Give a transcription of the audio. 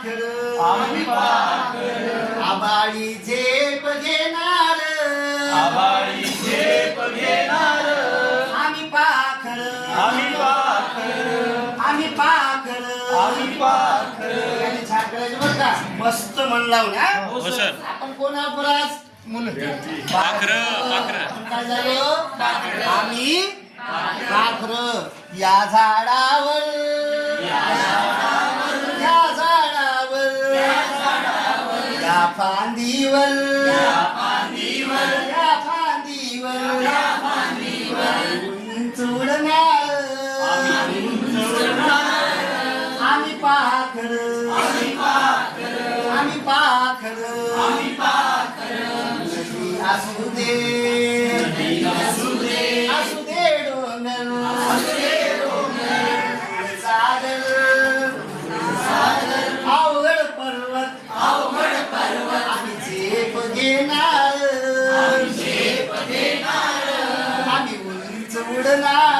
पाखर आम्ही पाखर आबाळी झेप घेणार आबाळी झेप घेणार आम्ही पाखर आम्ही पाखर आम्ही पाखर आम्ही पाखर आणि छान करायचं बरं का मस्त मन लावून हा हो सर आपण कोणा परास पाखर पाखर काय झालं आम्ही पाखर या झाडावर या झाडावर या फांदीवर या फांदीवर उंच उडणार आम्ही पाखर आम्ही पाखर असू दे डोंगर सागर अवघड पर्वत आम्ही झेप घेणार आम्ही उंच उडणार